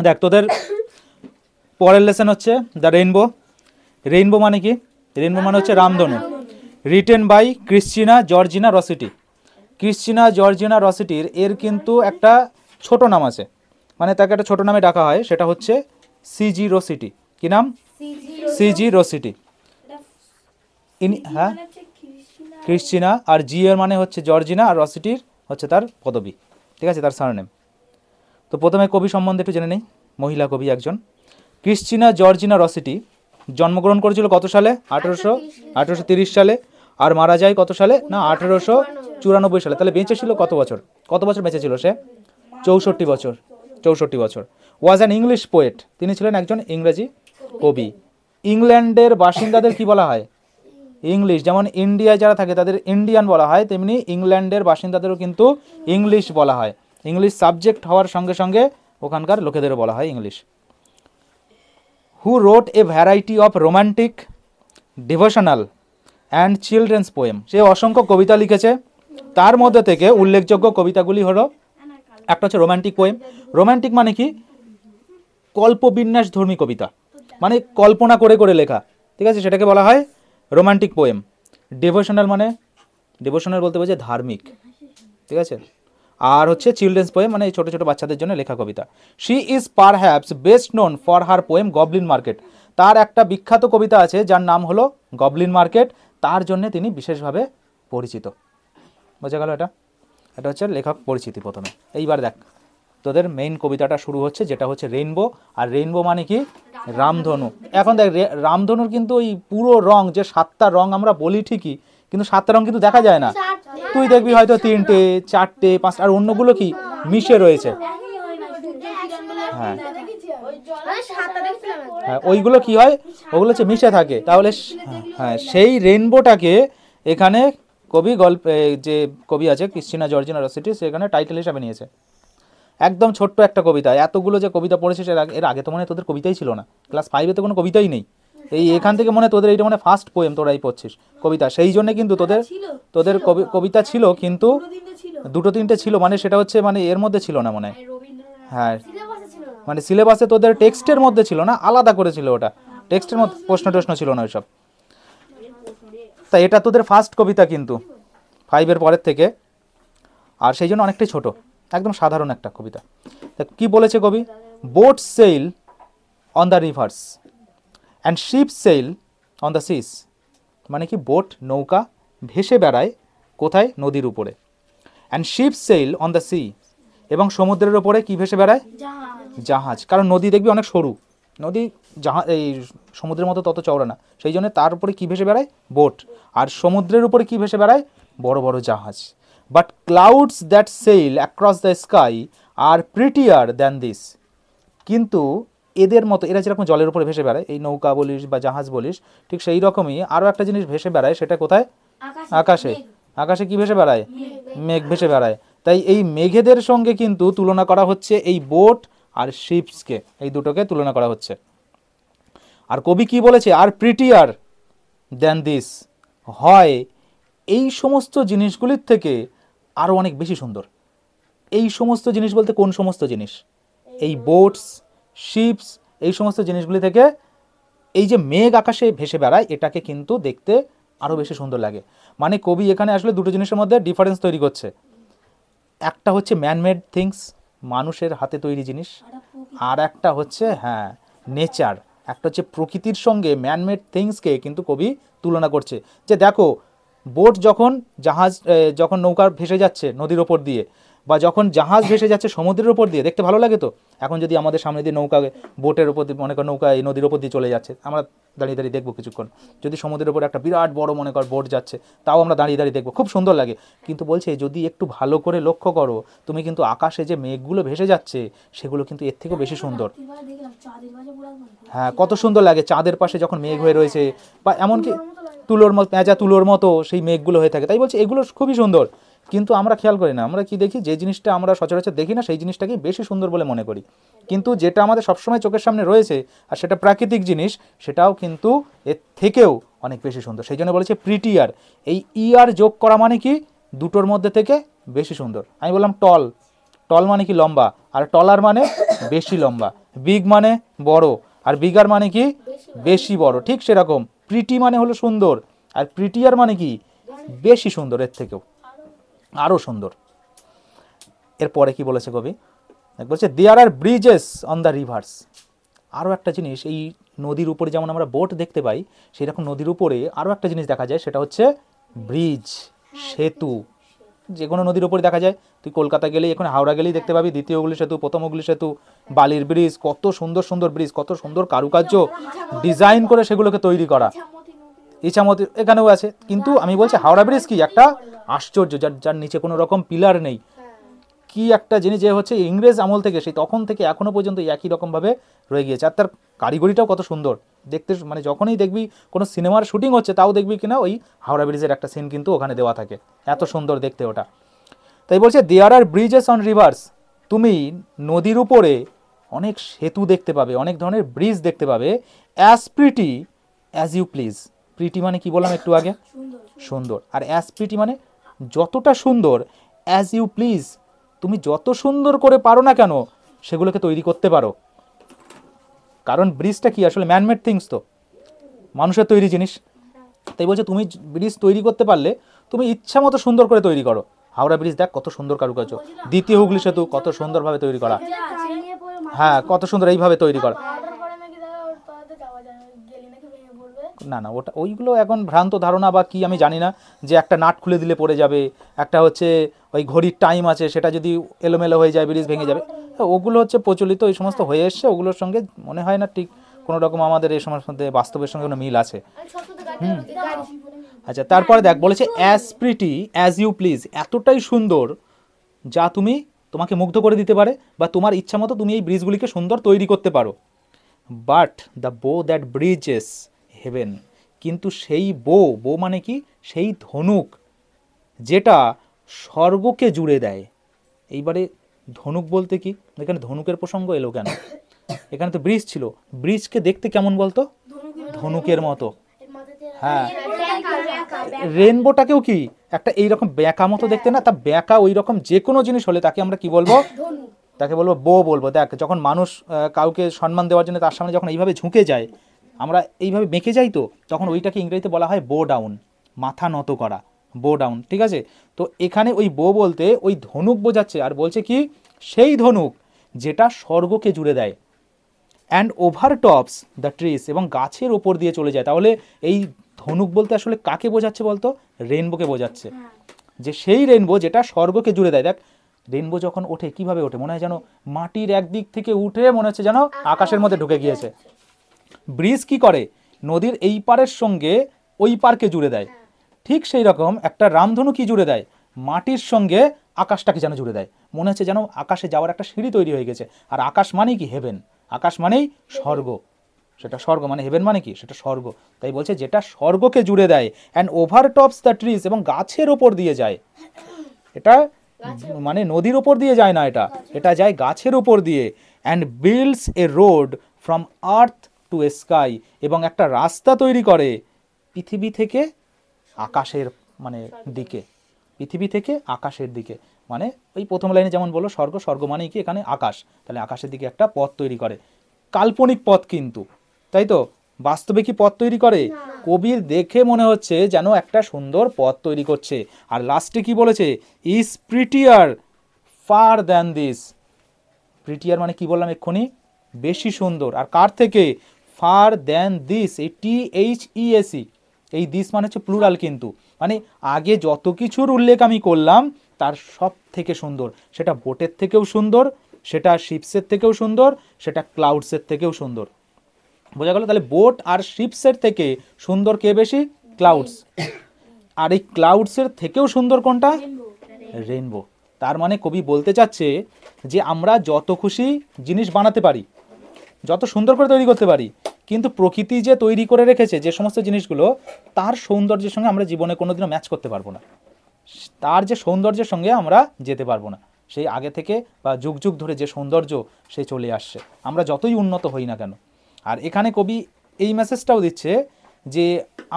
দেখ তোদের পরের লেসন হচ্ছে দ্য রেইনবো। রেইনবো মানে কি? রেইনবো মানে হচ্ছে রামধনু। Written by Christina Georgina Rossetti. Christina Georgina রসিটির এর কিন্তু একটা ছোট নাম আছে, মানে তাকে একটা ছোট নামে ডাকা হয়, সেটা হচ্ছে সিজি রসিটি। কি নাম? সিজি রসিটি। হ্যাঁ, ক্রিস্টিনা, আর জি এর মানে হচ্ছে জর্জিনা, আর রসিটির হচ্ছে তার পদবী, ঠিক আছে, তার সারনেম। তো প্রথমে কবি সম্বন্ধে একটু জেনে নেই। মহিলা কবি একজন, ক্রিস্টিনা জর্জিনা রসিটি জন্মগ্রহণ করেছিল কত সালে? 1830 সালে। আর মারা যায় কত সালে? না, 1894 সালে। তাহলে বেঁচে ছিল কত বছর? কত বছর বেঁচে ছিল সে? 64 বছর। 64 বছর। ওয়াজ অ্যান ইংলিশ পোয়েট, তিনি ছিলেন একজন ইংরেজি কবি। ইংল্যান্ডের বাসিন্দাদের কি বলা হয়? ইংলিশ। যেমন ইন্ডিয়ায় যারা থাকে তাদের ইন্ডিয়ান বলা হয়, তেমনি ইংল্যান্ডের বাসিন্দাদেরও কিন্তু ইংলিশ বলা হয়। ইংলিশ সাবজেক্ট হওয়ার সঙ্গে সঙ্গে ওখানকার লোকেদেরও বলা হয় English. Who wrote a variety of romantic, devotional and children's poem. সে অসংখ্য কবিতা লিখেছে, তার মধ্যে থেকে উল্লেখযোগ্য কবিতাগুলি হলো, একটা হচ্ছে রোমান্টিক পোয়েম। রোমান্টিক মানে কি? কল্পবিন্যাস ধর্মী কবিতা, মানে কল্পনা করে করে লেখা, ঠিক আছে, সেটাকে বলা হয় রোমান্টিক পোয়েম। ডিভোশনাল মানে, ডিভোশনাল বলতে বোঝায় ধার্মিক, ঠিক আছে। আর হচ্ছে চিলড্রেন্স পোয়েম, মানে ছোটো ছোটো বাচ্চাদের জন্য লেখা কবিতা। She is perhaps best known for her poem Goblin Market. তার একটা বিখ্যাত কবিতা আছে যার নাম হলো গবলিন মার্কেট, তার জন্য তিনি বিশেষভাবে পরিচিত। বোঝা গেল? এটা এটা হচ্ছে লেখক পরিচিতি প্রথমে। এইবার দেখ তোদের মেইন কবিতাটা শুরু হচ্ছে, যেটা হচ্ছে রেইনবো। আর রেইনবো মানে কি? রামধনু। এখন দেখ রামধনুর কিন্তু ওই পুরো রং, যে 7টা রং আমরা বলি ঠিকই, কিন্তু 7টা রং কিন্তু দেখা যায় না। তুই দেখবি হয়তো 3টে 4টে 5, আর অন্যগুলো কি মিশে রয়েছে। হ্যাঁ হ্যাঁ, ওইগুলো কি হয়? ওগুলো হচ্ছে মিশে থাকে। তাহলে হ্যাঁ, সেই রেইনবোটাকে এখানে কবি যে কবি আছে ক্রিস্টিনা জর্জিনা রসিটি, সেখানে টাইটেল হিসাবে নিয়েছে। একদম ছোট্ট একটা কবিতা। এতগুলো যে কবিতা পড়েছিস এর আগে তো মনে হয় তোদের কবিতাই ছিল না, ক্লাস 5-এ তো কোনো কবিতাই নেই। এই এখান থেকে মনে হয় তোদের এইটা মানে ফার্স্ট পোয়েম তোরাই পড়ছিস কবিতা। সেই জন্য কিন্তু তোদের কবিতা ছিল, কিন্তু 2-3টে ছিল, মানে সেটা হচ্ছে মানে এর মধ্যে ছিল না মনে হয়। হ্যাঁ, মানে সিলেবাসে তোদের টেক্সটের মধ্যে ছিল না, আলাদা করে ছিল ওটা। টেক্সটের মধ্যে প্রশ্ন টশ্ন ছিল না ওইসব। তাই এটা তোদের ফার্স্ট কবিতা কিন্তু 5-এর পরের থেকে, আর সেই জন্য অনেকটাই ছোট, একদম সাধারণ একটা কবিতা। কি বলেছে কবি? Boat sail on the rivers and ship sail on the seas. মানে কি? বোট নৌকা ভেসে বেড়ায় কোথায়? নদীর উপরে। And ship sail on the sea, এবং সমুদ্রের ওপরে কি ভেসে বেড়ায়? জাহাজ। কারণ নদী দেখবি অনেক সরু, নদী জাহাজ এই সমুদ্রের মতো তত চওড়া না, সেই জন্য তার উপরে কী ভেসে বেড়ায়? বোট। আর সমুদ্রের উপরে কী ভেসে বেড়ায়? বড় বড় জাহাজ। But clouds that sail across the sky are prettier than this. কিন্তু এদের মতো, এরা যেরকম জলের উপরে ভেসে বেড়ায়, এই নৌকা বলিস বা জাহাজ বলিস, ঠিক সেই রকমই আরও একটা জিনিস ভেসে বেড়ায়, সেটা কোথায়? আকাশে। আকাশে কি ভেসে বেড়ায়? মেঘ ভেসে বেড়ায়। তাই এই মেঘেদের সঙ্গে কিন্তু তুলনা করা হচ্ছে এই বোট আর শিপসকে, এই দুটোকে তুলনা করা হচ্ছে। আর কবি কি বলেছে? আর প্রিটিয়ার দ্যান দিস, হয় এই সমস্ত জিনিসগুলির থেকে আরও অনেক বেশি সুন্দর। এই সমস্ত জিনিস বলতে কোন সমস্ত জিনিস? এই বোটস, শিপস, এই সমস্ত জিনিসগুলি থেকে এই যে মেঘ আকাশে ভেসে বেড়ায়, এটাকে কিন্তু দেখতে আরও বেশি সুন্দর লাগে। মানে কবি এখানে আসলে দুটো জিনিসের মধ্যে ডিফারেন্স তৈরি করছে। একটা হচ্ছে ম্যানমেড থিংস, মানুষের হাতে তৈরি জিনিস, আর একটা হচ্ছে হ্যাঁ নেচার। একটা হচ্ছে প্রকৃতির সঙ্গে ম্যানমেড থিংসকে কিন্তু কবি তুলনা করছে। যে দেখো, বোট যখন যখন নৌকা ভেসে যাচ্ছে নদীর ওপর দিয়ে, বা যখন জাহাজ ভেসে যাচ্ছে সমুদ্রের ওপর দিয়ে, দেখতে ভালো লাগে তো। এখন যদি আমাদের সামনে দিয়ে নৌকা, বোটের ওপর দিয়ে মনে কর নৌকা এই নদীর ওপর দিয়ে চলে যাচ্ছে, আমরা দাঁড়িয়ে দাঁড়িয়ে দেখবো কিছুক্ষণ। যদি সমুদ্রের ওপর একটা বিরাট বড় মনে কর বোট যাচ্ছে, তাও আমরা দাঁড়িয়ে দাঁড়িয়ে দেখবো, খুব সুন্দর লাগে। কিন্তু বলছে যদি একটু ভালো করে লক্ষ্য করো তুমি, কিন্তু আকাশে যে মেঘগুলো ভেসে যাচ্ছে সেগুলো কিন্তু এর থেকেও বেশি সুন্দর। হ্যাঁ, কত সুন্দর লাগে চাঁদের পাশে যখন মেঘ হয়ে রয়েছে, বা এমনকি তুলোর মতো, পেঁচা তুলোর মতো সেই মেঘগুলো হয়ে থাকে। তাই বলছে এগুলো খুবই সুন্দর, কিন্তু আমরা খেয়াল করি না। আমরা কি দেখি? যে জিনিসটা আমরা সচরাচর দেখি না সেই জিনিসটাকেই বেশি সুন্দর বলে মনে করি। কিন্তু যেটা আমাদের সবসময় চোখের সামনে রয়েছে আর সেটা প্রাকৃতিক জিনিস, সেটাও কিন্তু এর থেকেও অনেক বেশি সুন্দর। সেই জন্য বলেছে প্রিটিয়ার। এই ইয়ার যোগ করা মানে কি? দুটোর মধ্যে থেকে বেশি সুন্দর। আমি বললাম টল, টল মানে কি লম্বা, আর টলার মানে বেশি লম্বা, বিগ মানে বড়, আর বিগার মানে কি বেশি বড়। ঠিক সেরকম প্রিটি মানে হলো সুন্দর, আর প্রিটিয়ার মানে কি বেশি সুন্দর, এর থেকেও আরও সুন্দর। এরপরে কি বলেছে কবি, বলছে দেয়ার are bridges on the reverse. আরও একটা জিনিস, এই নদীর উপরে যেমন আমরা বোট দেখতে পাই, সেই রকম নদীর উপরে আরও একটা জিনিস দেখা যায়, সেটা হচ্ছে ব্রিজ, সেতু। যে কোনো নদীর উপরে দেখা যায়, তুই কলকাতা গেলেই, এখন হাওড়া গেলেই দেখতে পাবি দ্বিতীয় হুগলি সেতু, প্রথম হুগলি সেতু, বালির ব্রিজ, কত সুন্দর সুন্দর ব্রিজ, কত সুন্দর কারুকার্য ডিজাইন করে সেগুলোকে তৈরি করা। ইছামতি এখানেও আছে, কিন্তু আমি বলছি হাওড়া ব্রিজ কি একটা আশ্চর্য, যার নিচে কোনো রকম পিলার নেই, কি একটা জিনিস, যে হচ্ছে ইংরেজ আমল থেকে, সেই তখন থেকে এখনো পর্যন্ত একই রকমভাবে রয়ে গিয়েছে। আর তার কারিগরিটাও কত সুন্দর দেখতে, মানে যখনই দেখবি কোনো সিনেমার শুটিং হচ্ছে, তাও দেখবি কিনা ওই হাওড়া ব্রিজের একটা সিন কিন্তু ওখানে দেওয়া থাকে, এত সুন্দর দেখতে ওটা। তাই বলছে দেয়ার আর ব্রিজেস অন রিভার্স, তুমি নদীর উপরে অনেক সেতু দেখতে পাবে, অনেক ধরনের ব্রিজ দেখতে পাবে, as pretty as you please. Pretty মানে কি বললাম একটু আগে, সুন্দর, আর অ্যাজ প্রিটি মানে যতটা সুন্দর, অ্যাজ ইউ প্লিজ তুমি যত সুন্দর করে পারো না কেন সেগুলোকে তৈরি করতে পারো। কারণ ব্রিজটা কি আসলে ম্যানমেড থিংস, তো মানুষের তৈরি জিনিস। তাই বলছে তুমি ব্রিজ তৈরি করতে পারলে তুমি ইচ্ছা মতো সুন্দর করে তৈরি করো। হাওড়া ব্রিজ দেখ কত সুন্দর কারুকার্য, দ্বিতীয় হুগলি সেতু কত সুন্দরভাবে তৈরি করা, হ্যাঁ কত সুন্দর এইভাবে তৈরি করা। না না, ওটা ওইগুলো এখন ভ্রান্ত ধারণা বা কি আমি জানি না, যে একটা নাট খুলে দিলে পড়ে যাবে, একটা হচ্ছে ওই ঘড়ির টাইম আছে, সেটা যদি এলোমেলো হয়ে যায় ব্রিজ ভেঙে যাবে, ওগুলো হচ্ছে প্রচলিত, এই সমস্ত হয়ে এসছে, ওগুলোর সঙ্গে মনে হয় না ঠিক কোনো রকম আমাদের এই সময়ের মধ্যে বাস্তবের সঙ্গে কোনো মিল আছে। আচ্ছা, তারপরে দেখ বলেছে as pretty as you please, এতটাই সুন্দর যা তোমাকে মুগ্ধ করে দিতে পারে, বা তোমার ইচ্ছা মতো তুমি এই ব্রিজগুলিকে সুন্দর তৈরি করতে পারো। বাট দ্য বো দ্যাট ব্রিজেস হেভেন, কিন্তু সেই বো মানে কি, সেই ধনুক যেটা স্বর্গকে জুড়ে দেয়। এইবারে ধনুক বলতে কি, এখানে ধনুকের প্রসঙ্গ এলো কেন? এখানে তো ব্রিজ ছিল, ব্রিজকে দেখতে কেমন বলতো, ধনুকের মতো। হ্যাঁ, রেনবোটাকেও কি একটা এইরকম ব্যাকা মতো দেখতে না, তা ব্যাকা ওই রকম যে কোনো জিনিস হলে তাকে আমরা কি বলবো, তাকে বলবো বো বলবো। দেখ যখন মানুষ কাউকে সম্মান দেওয়ার জন্য তার সামনে যখন এইভাবে ঝুঁকে যায়, আমরা এইভাবে বেঁকে যাই, তো তখন ওইটাকে ইংরেজিতে বলা হয় বো ডাউন, মাথা নত করা, বো ডাউন। ঠিক আছে, তো এখানে ওই বো বলতে ওই ধনুক বোঝাচ্ছে, আর বলছে কি সেই ধনুক যেটা স্বর্গকে জুড়ে দেয়, and over tops the trees, এবং গাছের ওপর দিয়ে চলে যায়। তাহলে এই ধনুক বলতে আসলে কাকে বোঝাচ্ছে বলতো, রেনবোকে বোঝাচ্ছে, যে সেই রেনবো যেটা স্বর্গকে জুড়ে দেয়। দেখ রেনবো যখন ওঠে কিভাবে ওঠে, মনে হয় যেন মাটির একদিক থেকে উঠে মনে হচ্ছে যেন আকাশের মধ্যে ঢুকে গিয়েছে। ব্রিজ কি করে, নদীর এই পারের সঙ্গে ওই পারকে জুড়ে দেয়, ঠিক সেই রকম একটা রামধনু কি জুড়ে দেয়, মাটির সঙ্গে আকাশটাকে যেন জুড়ে দেয়, মনে হচ্ছে যেন আকাশে যাওয়ার একটা সিঁড়ি তৈরি হয়ে গেছে। আর আকাশ মানেই কি, হেভেন, আকাশ মানেই স্বর্গ, সেটা স্বর্গ মানে হেভেন মানে কি, সেটা স্বর্গ। তাই বলছে যেটা স্বর্গকে জুড়ে দেয়, and over tops the trees, এবং গাছের ওপর দিয়ে যায়। এটা মানে নদীর ওপর দিয়ে যায় না, এটা যায় গাছের ওপর দিয়ে। And builds A road from earth two A sky, এবং একটা রাস্তা তৈরি করে পৃথিবী থেকে আকাশের মানে দিকে, পৃথিবী থেকে আকাশের দিকে। মানে ওই প্রথম লাইনে যেমন বললো স্বর্গ মানেই কি এখানে আকাশ, তাহলে আকাশের দিকে একটা পথ তৈরি করে, কাল্পনিক পথ কিন্তু, তাই তো। বাস্তবে কি পথ তৈরি করে, কবির দেখে মনে হচ্ছে যেন একটা সুন্দর পথ তৈরি করছে। আর লাস্টে কি বলেছে, is prettier far than this. Prettier মানে কি বললাম এক্ষুনি, বেশি সুন্দর, আর কার থেকে, ফার দ্যান দিস, এই THESE, এই দিস মানে হচ্ছে প্লুরাল, কিন্তু মানে আগে যত কিছুর উল্লেখ আমি করলাম তার সব থেকে সুন্দর, সেটা বোটের থেকেও সুন্দর, সেটা শিপসের থেকেও সুন্দর, সেটা ক্লাউডসের থেকেও সুন্দর। বোঝা গেল, তাহলে বোট আর শিপসের থেকে সুন্দর কে বেশি, ক্লাউডস। আর এই ক্লাউডসের থেকেও সুন্দর কোনটা, রেনবো। তার মানে কবি বলতে চাচ্ছে যে আমরা যত খুশি জিনিস বানাতে পারি, যত সুন্দর করে তৈরি করতে পারি, কিন্তু প্রকৃতি যে তৈরি করে রেখেছে যে সমস্ত জিনিসগুলো, তার সৌন্দর্যের সঙ্গে আমরা জীবনে কোনোদিনও ম্যাচ করতে পারবো না, তার যে সৌন্দর্যের সঙ্গে আমরা যেতে পারবো না। সেই আগে থেকে বা যুগ যুগ ধরে যে সৌন্দর্য সে চলে আসছে, আমরা যতই উন্নত হই না কেন। আর এখানে কবি এই মেসেজটাও দিচ্ছে যে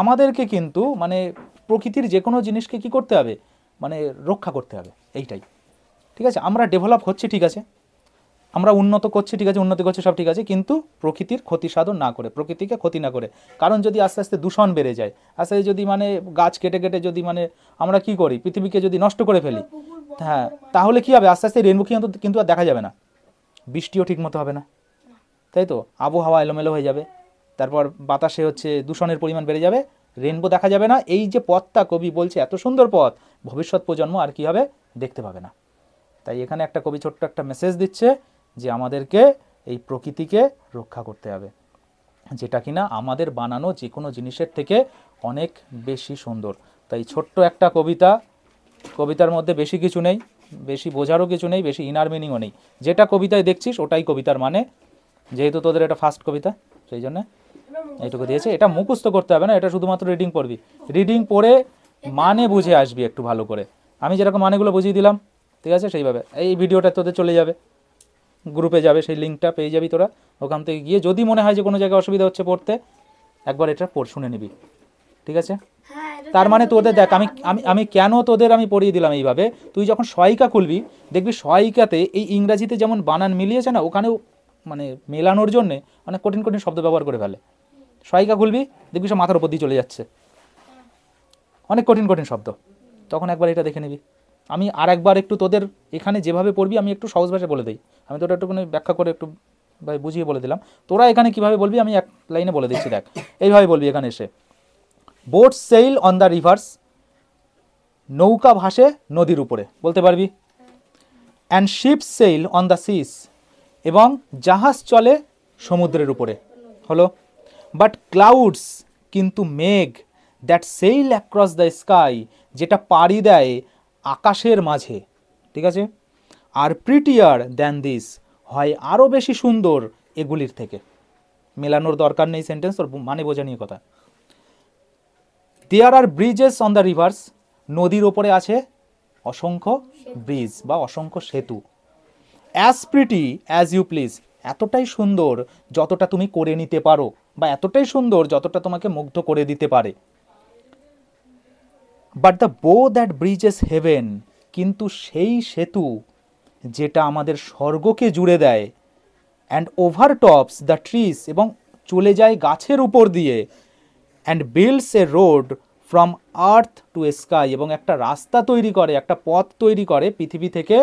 আমাদেরকে কিন্তু মানে প্রকৃতির যে কোনো জিনিসকে কি করতে হবে, মানে রক্ষা করতে হবে, এইটাই। ঠিক আছে। ঠিক আছে, আমরা ডেভেলপ হচ্ছি, ঠিক আছে, আমরা উন্নত করছি, ঠিক আছে, উন্নতি করছি, সব ঠিক আছে, কিন্তু প্রকৃতির ক্ষতি সাধন না করে, প্রকৃতিকে ক্ষতি না করে। কারণ যদি আস্তে আস্তে দূষণ বেড়ে যায়, আস্তে আস্তে যদি মানে গাছ কেটে কেটে যদি মানে আমরা কি করি, পৃথিবীকে যদি নষ্ট করে ফেলি, হ্যাঁ, তাহলে কি হবে, আস্তে আস্তে রেনবো কিন্তু আর দেখা যাবে না, বৃষ্টিও ঠিক মতো হবে না, তাই তো, আবহাওয়া এলোমেলো হয়ে যাবে, তারপর বাতাসে হচ্ছে দূষণের পরিমাণ বেড়ে যাবে, রেনবো দেখা যাবে না। এই যে পথটা কবি বলছে এত সুন্দর পথ, ভবিষ্যৎ প্রজন্ম আর কি হবে, দেখতে পাবে না। তাই এখানে একটা কবি ছোট্ট একটা মেসেজ দিচ্ছে যে আমাদেরকে এই প্রকৃতিকে রক্ষা করতে হবে, যেটা কিনা আমাদের বানানো যে কোনো জিনিসের থেকে অনেক বেশি সুন্দর। তাই ছোট্ট একটা কবিতা, কবিতার মধ্যে বেশি কিছু নেই, বেশি বোঝারও কিছু নেই, বেশি ইনার মিনিংও নেই, যেটা কবিতায় দেখছিস ওটাই কবিতার মানে। যেহেতু তোদের এটা ফার্স্ট কবিতা, সেই জন্য এইটুকু দিয়েছে। এটা মুখস্থ করতে হবে না, এটা শুধুমাত্র রিডিং পড়বি, রিডিং পড়ে মানে বুঝে আসবি একটু ভালো করে। আমি যেরকম মানেগুলো বুঝিয়ে দিলাম, ঠিক আছে, সেইভাবে এই ভিডিওটা তোদের চলে যাবে, গ্রুপে যাবে, সেই লিঙ্কটা পেয়ে যাবি তোরা, ওখান থেকে গিয়ে যদি মনে হয় যে কোনো জায়গায় অসুবিধা হচ্ছে পড়তে, একবার এটা শুনে নিবি, ঠিক আছে। তার মানে তোদের দেখ, আমি আমি আমি কেন তোদের আমি পড়িয়ে দিলাম এইভাবে, তুই যখন সহায়িকা খুলবি দেখবি সহায়িকাতে এই ইংরাজিতে যেমন বানান মিলিয়েছে না, ওখানেও মানে মেলানোর জন্যে অনেক কঠিন কঠিন শব্দ ব্যবহার করে ফেলে। সহায়িকা খুলবি দেখবি সব মাথার উপর দিয়ে চলে যাচ্ছে, অনেক কঠিন কঠিন শব্দ, তখন একবার এটা দেখে নিবি। আমি আর একবার একটু তোদের এখানে যেভাবে পড়বি আমি একটু সহজ ভাষায় বলে দিই, আমি তোরা একটুখানি ব্যাখ্যা করে একটু বুঝিয়ে বলে দিলাম, তোরা এখানে কীভাবে বলবি আমি এক লাইনে বলে দিচ্ছি। দেখ, এইভাবে বলবি এখানে এসে, boat sail on the rivers, নৌকা ভাসে নদীর উপরে, বলতে পারবি। And ship sail on the seas, এবং জাহাজ চলে সমুদ্রের উপরে, হলো। বাট ক্লাউডস, কিন্তু মেঘ, that sail across the sky, যেটা পাড়ি দেয় আকাশের মাঝে, ঠিক আছে, আর প্রিটিয়ার দ্যান দিস, হয় আরও বেশি সুন্দর এগুলির থেকে। মেলানোর দরকার নেই সেন্টেন্স, ওর মানে বোঝা নিয়ে কথা। There are bridges on the rivers, নদীর ওপরে আছে অসংখ্য ব্রিজ বা অসংখ্য সেতু। As pretty as you please, এতটাই সুন্দর যতটা তুমি করে নিতে পারো, বা এতটাই সুন্দর যতটা তোমাকে মুগ্ধ করে দিতে পারে। বাট দ্য বো দ্যাট ব্রিজেস হেভেন, কিন্তু সেই সেতু যেটা আমাদের স্বর্গকে জুড়ে দেয়, অ্যান্ড ওভারটপস দ্য ট্রিজ, এবং চলে যায় গাছের উপর দিয়ে, and builds A road from earth to sky, এবং একটা রাস্তা তৈরি করে, একটা পথ তৈরি করে পৃথিবী থেকে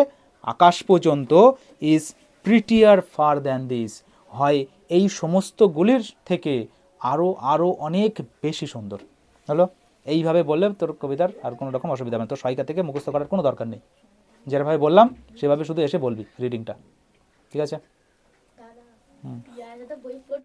আকাশ পর্যন্ত, is prettier far than this, হয় এই সমস্তগুলির থেকে আরও আরও অনেক বেশি সুন্দর। হলো, এইভাবে বললে তোর কবিতার আর কোনো রকম অসুবিধা হবে না, তোর সহায়িকা থেকে মুখস্থ করার কোনো দরকার নেই, যেভাবে বললাম সেভাবে শুধু এসে বলবি রিডিংটা, ঠিক আছে।